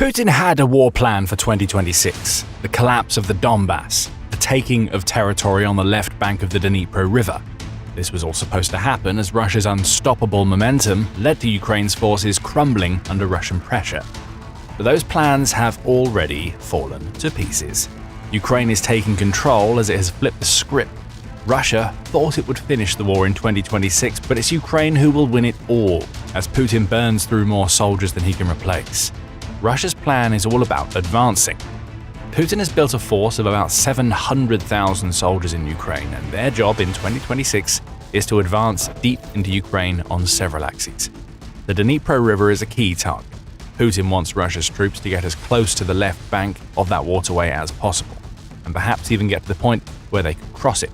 Putin had a war plan for 2026, the collapse of the Donbas, the taking of territory on the left bank of the Dnipro River. This was all supposed to happen as Russia's unstoppable momentum led to Ukraine's forces crumbling under Russian pressure. But those plans have already fallen to pieces. Ukraine is taking control as it has flipped the script. Russia thought it would finish the war in 2026, but it's Ukraine who will win it all, as Putin burns through more soldiers than he can replace. Russia's plan is all about advancing. Putin has built a force of about 700,000 soldiers in Ukraine, and their job in 2026 is to advance deep into Ukraine on several axes. The Dnipro River is a key target. Putin wants Russia's troops to get as close to the left bank of that waterway as possible, and perhaps even get to the point where they could cross it.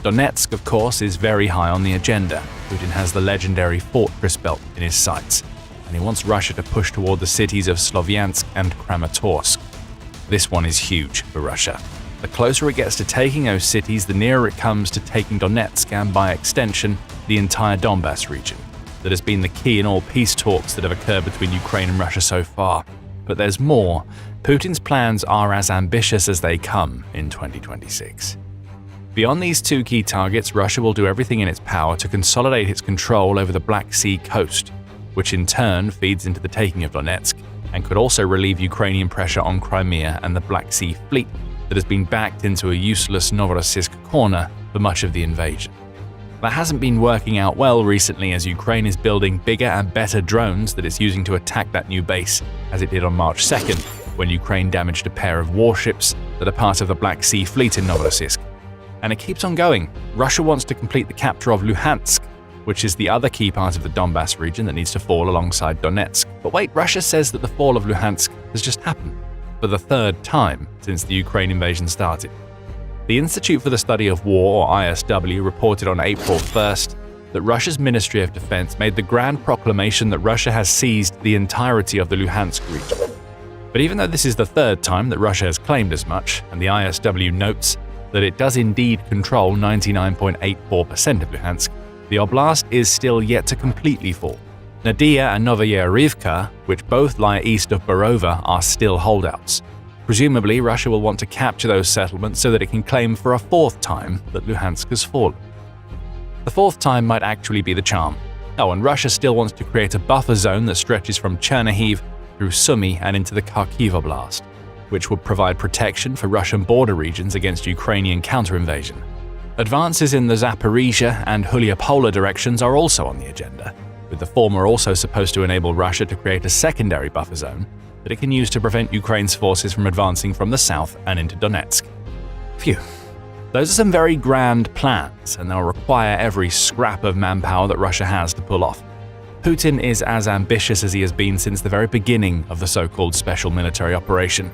Donetsk, of course, is very high on the agenda. Putin has the legendary fortress belt in his sights, and he wants Russia to push toward the cities of Sloviansk and Kramatorsk. This one is huge for Russia. The closer it gets to taking those cities, the nearer it comes to taking Donetsk and, by extension, the entire Donbas region. That has been the key in all peace talks that have occurred between Ukraine and Russia so far. But there's more. Putin's plans are as ambitious as they come in 2026. Beyond these two key targets, Russia will do everything in its power to consolidate its control over the Black Sea coast, which in turn feeds into the taking of Donetsk, and could also relieve Ukrainian pressure on Crimea and the Black Sea Fleet that has been backed into a useless Novorossiysk corner for much of the invasion. That hasn't been working out well recently, as Ukraine is building bigger and better drones that it's using to attack that new base, as it did on March 2nd, when Ukraine damaged a pair of warships that are part of the Black Sea Fleet in Novorossiysk. And it keeps on going. Russia wants to complete the capture of Luhansk, which is the other key part of the Donbas region that needs to fall alongside Donetsk. But wait, Russia says that the fall of Luhansk has just happened, for the third time since the Ukraine invasion started. The Institute for the Study of War, or ISW, reported on April 1st that Russia's Ministry of Defense made the grand proclamation that Russia has seized the entirety of the Luhansk region. But even though this is the third time that Russia has claimed as much, and the ISW notes that it does indeed control 99.84% of Luhansk, the oblast is still yet to completely fall. Nadia and Novaya Rivka, which both lie east of Borova, are still holdouts. Presumably, Russia will want to capture those settlements so that it can claim for a fourth time that Luhansk has fallen. The fourth time might actually be the charm. Oh, and Russia still wants to create a buffer zone that stretches from Chernihiv through Sumy and into the Kharkiv Oblast, which would provide protection for Russian border regions against Ukrainian counter-invasion. Advances in the Zaporizhia and Hulia-Pola directions are also on the agenda, with the former also supposed to enable Russia to create a secondary buffer zone that it can use to prevent Ukraine's forces from advancing from the south and into Donetsk. Phew. Those are some very grand plans, and they'll require every scrap of manpower that Russia has to pull off. Putin is as ambitious as he has been since the very beginning of the so-called special military operation.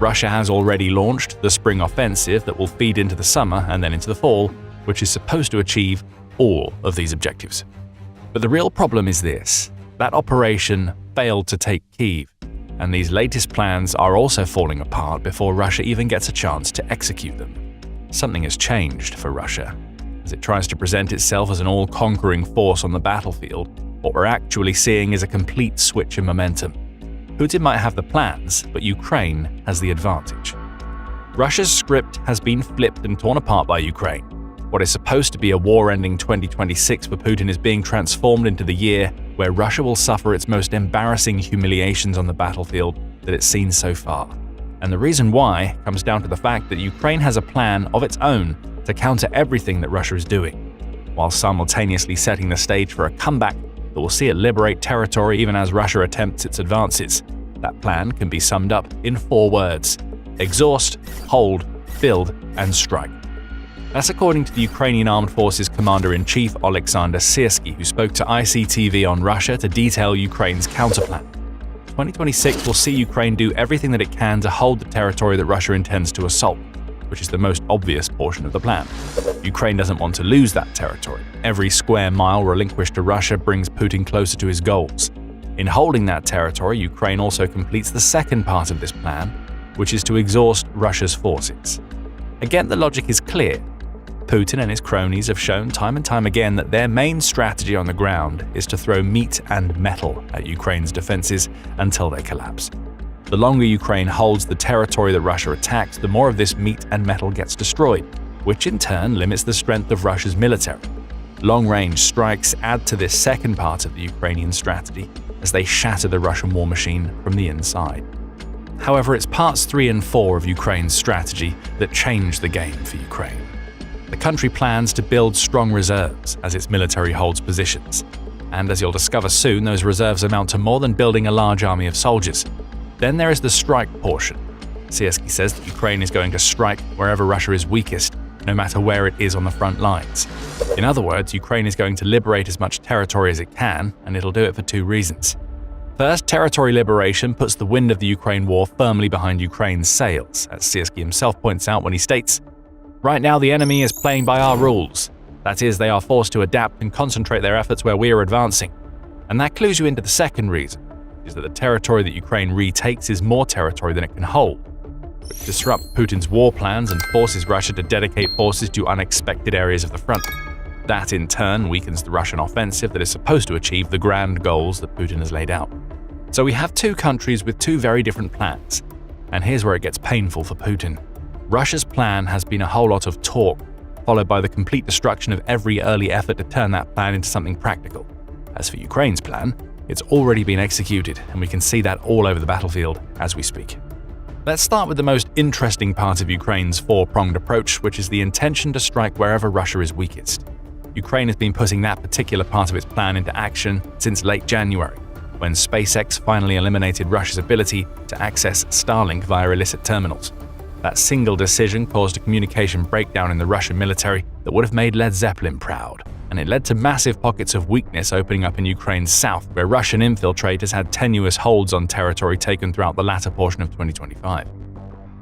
Russia has already launched the spring offensive that will feed into the summer and then into the fall, which is supposed to achieve all of these objectives. But the real problem is this: that operation failed to take Kyiv, and these latest plans are also falling apart before Russia even gets a chance to execute them. Something has changed for Russia. As it tries to present itself as an all-conquering force on the battlefield, what we're actually seeing is a complete switch in momentum. Putin might have the plans, but Ukraine has the advantage. Russia's script has been flipped and torn apart by Ukraine. What is supposed to be a war-ending 2026 for Putin is being transformed into the year where Russia will suffer its most embarrassing humiliations on the battlefield that it's seen so far. And the reason why comes down to the fact that Ukraine has a plan of its own to counter everything that Russia is doing, while simultaneously setting the stage for a comeback that will see it liberate territory even as Russia attempts its advances. That plan can be summed up in 4 words: exhaust, hold, build, and strike. That's according to the Ukrainian Armed Forces Commander-in-Chief Oleksandr Syrskyi, who spoke to ICTV on Russia to detail Ukraine's counterplan. 2026 will see Ukraine do everything that it can to hold the territory that Russia intends to assault, which is the most obvious portion of the plan. Ukraine doesn't want to lose that territory. Every square mile relinquished to Russia brings Putin closer to his goals. In holding that territory, Ukraine also completes the second part of this plan, which is to exhaust Russia's forces. Again, the logic is clear. Putin and his cronies have shown time and time again that their main strategy on the ground is to throw meat and metal at Ukraine's defenses until they collapse. The longer Ukraine holds the territory that Russia attacks, the more of this meat and metal gets destroyed, which in turn limits the strength of Russia's military. Long-range strikes add to this second part of the Ukrainian strategy as they shatter the Russian war machine from the inside. However, it's parts 3 and 4 of Ukraine's strategy that change the game for Ukraine. The country plans to build strong reserves as its military holds positions. And as you'll discover soon, those reserves amount to more than building a large army of soldiers. Then there is the strike portion. Siersky says that Ukraine is going to strike wherever Russia is weakest, no matter where it is on the front lines. In other words, Ukraine is going to liberate as much territory as it can, and it'll do it for 2 reasons. First, territory liberation puts the wind of the Ukraine war firmly behind Ukraine's sails, as Siersky himself points out when he states, "Right now the enemy is playing by our rules. That is, they are forced to adapt and concentrate their efforts where we are advancing." And that clues you into the second reason, is that the territory that Ukraine retakes is more territory than it can hold, which disrupts Putin's war plans and forces Russia to dedicate forces to unexpected areas of the front. That in turn weakens the Russian offensive that is supposed to achieve the grand goals that Putin has laid out. So we have 2 countries with 2 very different plans. And here's where it gets painful for Putin. Russia's plan has been a whole lot of talk, followed by the complete destruction of every early effort to turn that plan into something practical. As for Ukraine's plan, it's already been executed, and we can see that all over the battlefield as we speak. Let's start with the most interesting part of Ukraine's 4-pronged approach, which is the intention to strike wherever Russia is weakest. Ukraine has been putting that particular part of its plan into action since late January, when SpaceX finally eliminated Russia's ability to access Starlink via illicit terminals. That single decision caused a communication breakdown in the Russian military that would have made Led Zeppelin proud, and it led to massive pockets of weakness opening up in Ukraine's south, where Russian infiltrators had tenuous holds on territory taken throughout the latter portion of 2025.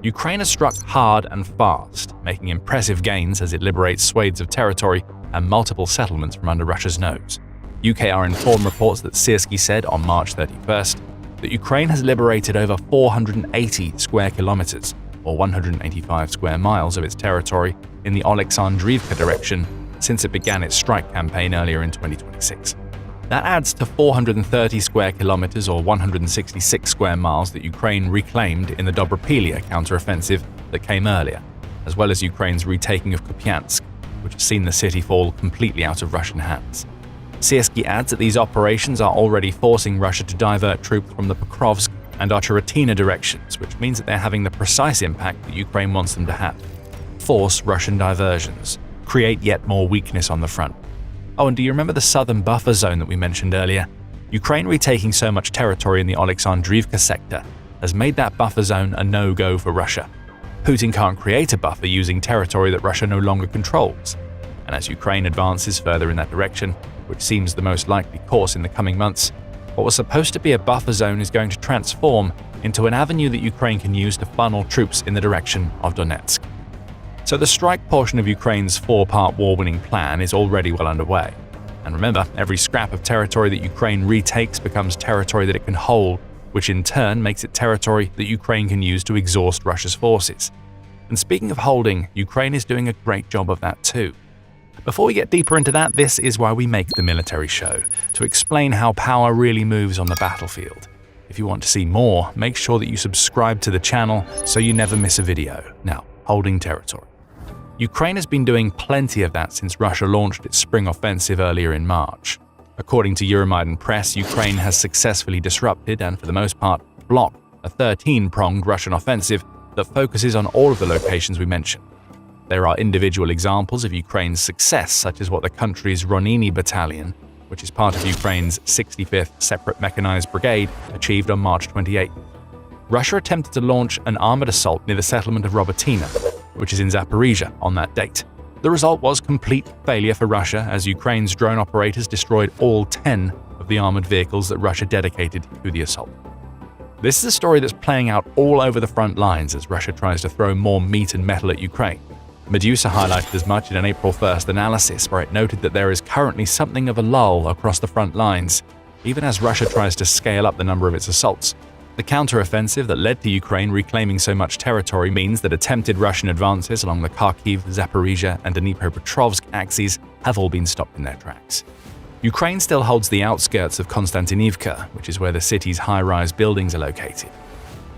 Ukraine has struck hard and fast, making impressive gains as it liberates swathes of territory and multiple settlements from under Russia's nose. UKR Inform reports that Siersky said on March 31st that Ukraine has liberated over 480 square kilometers, or 185 square miles of its territory in the Oleksandrivka direction since it began its strike campaign earlier in 2026. That adds to 430 square kilometers or 166 square miles that Ukraine reclaimed in the Dobropilya counteroffensive that came earlier, as well as Ukraine's retaking of Kupiansk, which has seen the city fall completely out of Russian hands. Siersky adds that these operations are already forcing Russia to divert troops from the Pokrovsk and Ocheritina directions, which means that they're having the precise impact that Ukraine wants them to have. Force Russian diversions, create yet more weakness on the front. Oh, and do you remember the southern buffer zone that we mentioned earlier? Ukraine retaking so much territory in the Oleksandrivka sector has made that buffer zone a no-go for Russia. Putin can't create a buffer using territory that Russia no longer controls. And as Ukraine advances further in that direction, which seems the most likely course in the coming months, what was supposed to be a buffer zone is going to transform into an avenue that Ukraine can use to funnel troops in the direction of Donetsk. So the strike portion of Ukraine's 4-part war-winning plan is already well underway. And remember, every scrap of territory that Ukraine retakes becomes territory that it can hold, which in turn makes it territory that Ukraine can use to exhaust Russia's forces. And speaking of holding, Ukraine is doing a great job of that too. Before we get deeper into that, this is why we make the military show, to explain how power really moves on the battlefield. If you want to see more, make sure that you subscribe to the channel so you never miss a video. Now, holding territory. Ukraine has been doing plenty of that since Russia launched its spring offensive earlier in March. According to Euromaidan Press, Ukraine has successfully disrupted and, for the most part, blocked a 13-pronged Russian offensive that focuses on all of the locations we mentioned. There are individual examples of Ukraine's success, such as what the country's Ronini Battalion, which is part of Ukraine's 65th Separate Mechanized Brigade, achieved on March 28. Russia attempted to launch an armored assault near the settlement of Robotyne, which is in Zaporizhia, on that date. The result was complete failure for Russia, as Ukraine's drone operators destroyed all 10 of the armored vehicles that Russia dedicated to the assault. This is a story that's playing out all over the front lines as Russia tries to throw more meat and metal at Ukraine. Medusa highlighted as much in an April 1st analysis, where it noted that there is currently something of a lull across the front lines, even as Russia tries to scale up the number of its assaults. The counteroffensive that led to Ukraine reclaiming so much territory means that attempted Russian advances along the Kharkiv, Zaporizhia, and Dnipropetrovsk axes have all been stopped in their tracks. Ukraine still holds the outskirts of Konstantinivka, which is where the city's high-rise buildings are located.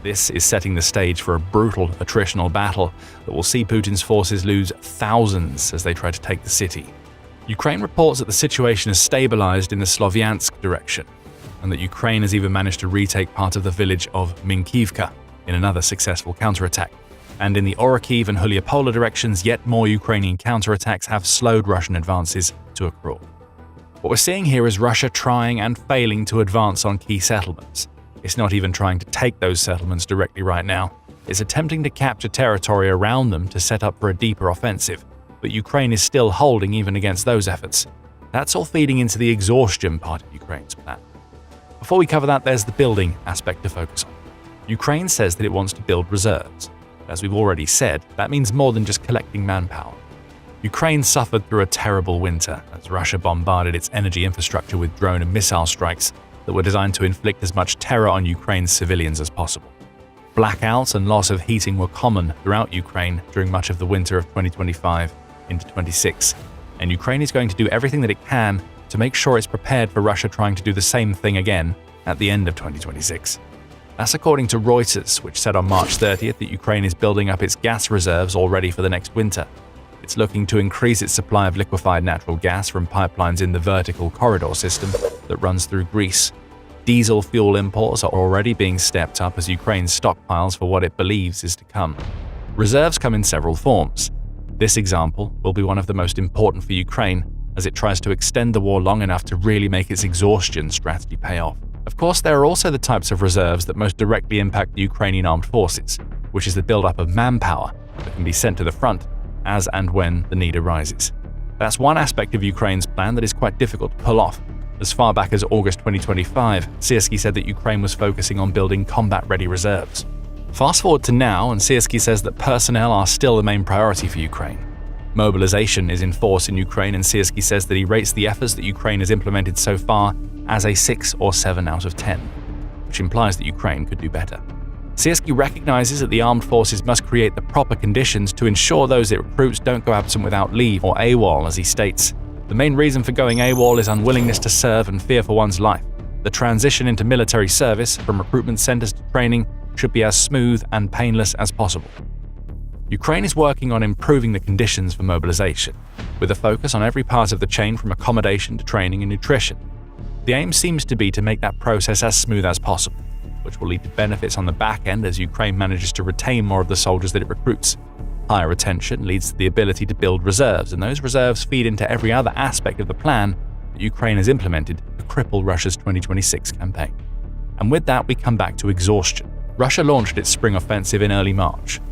This is setting the stage for a brutal attritional battle that will see Putin's forces lose thousands as they try to take the city. Ukraine reports that the situation has stabilized in the Slovyansk direction, and that Ukraine has even managed to retake part of the village of Minkivka in another successful counterattack. And in the Orikhiv and Hulyapola directions, yet more Ukrainian counterattacks have slowed Russian advances to a crawl. What we're seeing here is Russia trying and failing to advance on key settlements. It's not even trying to take those settlements directly right now. It's attempting to capture territory around them to set up for a deeper offensive, but Ukraine is still holding even against those efforts. That's all feeding into the exhaustion part of Ukraine's plan. Before we cover that, there's the building aspect to focus on. Ukraine says that it wants to build reserves. As we've already said, that means more than just collecting manpower. Ukraine suffered through a terrible winter as Russia bombarded its energy infrastructure with drone and missile strikes that were designed to inflict as much terror on Ukraine's civilians as possible. Blackouts and loss of heating were common throughout Ukraine during much of the winter of 2025 into 26, and Ukraine is going to do everything that it can to make sure it's prepared for Russia trying to do the same thing again at the end of 2026. That's according to Reuters, which said on March 30th that Ukraine is building up its gas reserves already for the next winter. It's looking to increase its supply of liquefied natural gas from pipelines in the vertical corridor system that runs through Greece. Diesel fuel imports are already being stepped up as Ukraine stockpiles for what it believes is to come. Reserves come in several forms. This example will be one of the most important for Ukraine as it tries to extend the war long enough to really make its exhaustion strategy pay off. Of course, there are also the types of reserves that most directly impact the Ukrainian armed forces, which is the buildup of manpower that can be sent to the front as and when the need arises. That's one aspect of Ukraine's plan that is quite difficult to pull off. As far back as August 2025, Syrskyi said that Ukraine was focusing on building combat-ready reserves. Fast forward to now, and Syrskyi says that personnel are still the main priority for Ukraine. Mobilization is in force in Ukraine, and Syrskyi says that he rates the efforts that Ukraine has implemented so far as a 6 or 7 out of 10, which implies that Ukraine could do better. Syrskyi recognizes that the armed forces must create the proper conditions to ensure those it recruits don't go absent without leave, or AWOL, as he states. The main reason for going AWOL is unwillingness to serve and fear for one's life. The transition into military service, from recruitment centers to training, should be as smooth and painless as possible. Ukraine is working on improving the conditions for mobilization, with a focus on every part of the chain from accommodation to training and nutrition. The aim seems to be to make that process as smooth as possible, which will lead to benefits on the back end as Ukraine manages to retain more of the soldiers that it recruits. Higher retention leads to the ability to build reserves, and those reserves feed into every other aspect of the plan that Ukraine has implemented to cripple Russia's 2026 campaign. And with that, we come back to exhaustion. Russia launched its spring offensive in early March.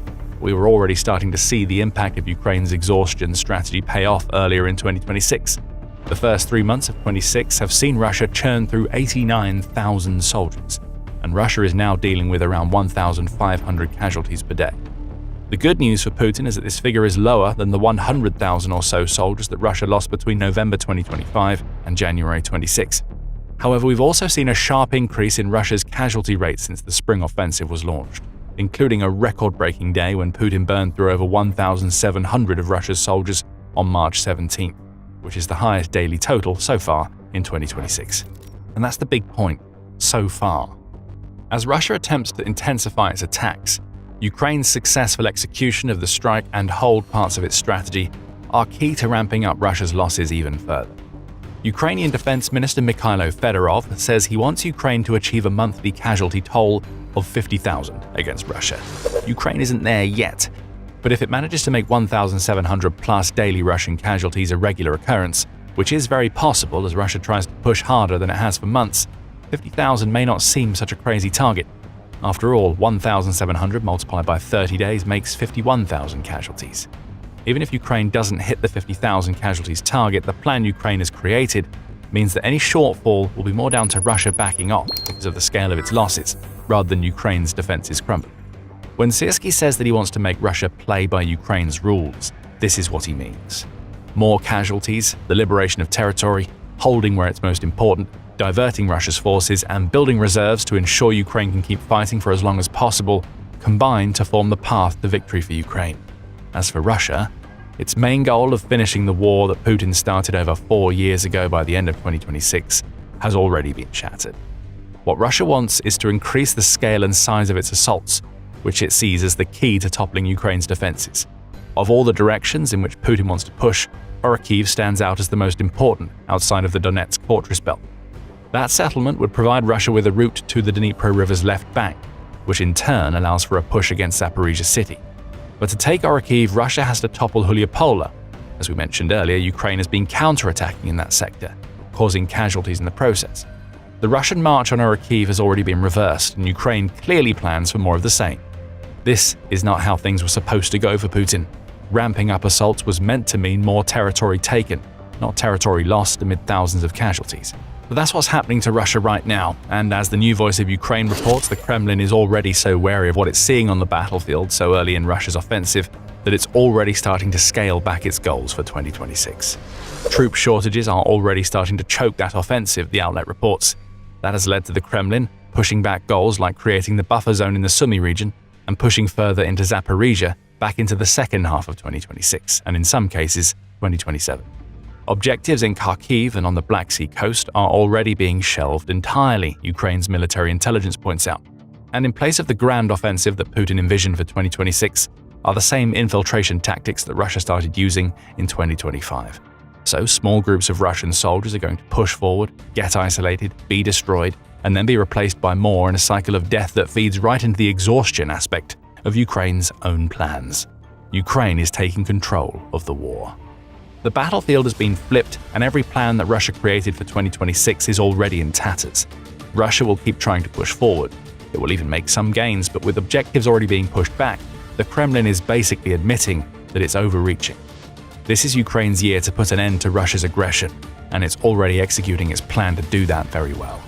We were already starting to see the impact of Ukraine's exhaustion strategy pay off earlier in 2026. The first 3 months of 26 have seen Russia churn through 89,000 soldiers, and Russia is now dealing with around 1,500 casualties per day. The good news for Putin is that this figure is lower than the 100,000 or so soldiers that Russia lost between November 2025 and January 26. However, we've also seen a sharp increase in Russia's casualty rate since the spring offensive was launched, including a record-breaking day when Putin burned through over 1,700 of Russia's soldiers on March 17th, which is the highest daily total so far in 2026. And that's the big point, so far. As Russia attempts to intensify its attacks, Ukraine's successful execution of the strike and hold parts of its strategy are key to ramping up Russia's losses even further. Ukrainian Defense Minister Mikhailo Fedorov says he wants Ukraine to achieve a monthly casualty toll of 50,000 against Russia. Ukraine isn't there yet, but if it manages to make 1,700 plus daily Russian casualties a regular occurrence, which is very possible as Russia tries to push harder than it has for months, 50,000 may not seem such a crazy target. After all, 1,700 multiplied by 30 days makes 51,000 casualties. Even if Ukraine doesn't hit the 50,000 casualties target, the plan Ukraine has created means that any shortfall will be more down to Russia backing off because of the scale of its losses, rather than Ukraine's defenses crumbling. When Syrskyi says that he wants to make Russia play by Ukraine's rules, this is what he means. More casualties, the liberation of territory, holding where it's most important, diverting Russia's forces, and building reserves to ensure Ukraine can keep fighting for as long as possible, combine to form the path to victory for Ukraine. As for Russia, its main goal of finishing the war that Putin started over 4 years ago by the end of 2026 has already been shattered. What Russia wants is to increase the scale and size of its assaults, which it sees as the key to toppling Ukraine's defenses. Of all the directions in which Putin wants to push, Kharkiv stands out as the most important outside of the Donetsk fortress belt. That settlement would provide Russia with a route to the Dnipro River's left bank, which in turn allows for a push against Zaporizhia city. But to take Kharkiv, Russia has to topple Huliopole. As we mentioned earlier, Ukraine has been counterattacking in that sector, causing casualties in the process. The Russian march on Kharkiv has already been reversed, and Ukraine clearly plans for more of the same. This is not how things were supposed to go for Putin. Ramping up assaults was meant to mean more territory taken, not territory lost amid thousands of casualties. But that's what's happening to Russia right now, and as the new Voice of Ukraine reports, the Kremlin is already so wary of what it's seeing on the battlefield so early in Russia's offensive that it's already starting to scale back its goals for 2026. Troop shortages are already starting to choke that offensive, the outlet reports. That has led to the Kremlin pushing back goals like creating the buffer zone in the Sumy region and pushing further into Zaporizhia back into the second half of 2026, and in some cases, 2027. Objectives in Kharkiv and on the Black Sea coast are already being shelved entirely, Ukraine's military intelligence points out. And in place of the grand offensive that Putin envisioned for 2026 are the same infiltration tactics that Russia started using in 2025. So small groups of Russian soldiers are going to push forward, get isolated, be destroyed, and then be replaced by more in a cycle of death that feeds right into the exhaustion aspect of Ukraine's own plans. Ukraine is taking control of the war. The battlefield has been flipped, and every plan that Russia created for 2026 is already in tatters. Russia will keep trying to push forward. It will even make some gains, but with objectives already being pushed back, the Kremlin is basically admitting that it's overreaching. This is Ukraine's year to put an end to Russia's aggression, and it's already executing its plan to do that very well.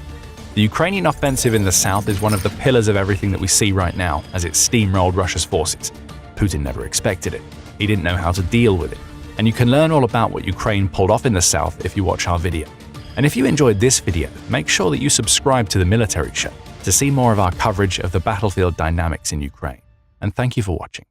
The Ukrainian offensive in the south is one of the pillars of everything that we see right now, as it steamrolled Russia's forces. Putin never expected it. He didn't know how to deal with it. And you can learn all about what Ukraine pulled off in the south if you watch our video. And if you enjoyed this video, make sure that you subscribe to The Military Show to see more of our coverage of the battlefield dynamics in Ukraine. And thank you for watching.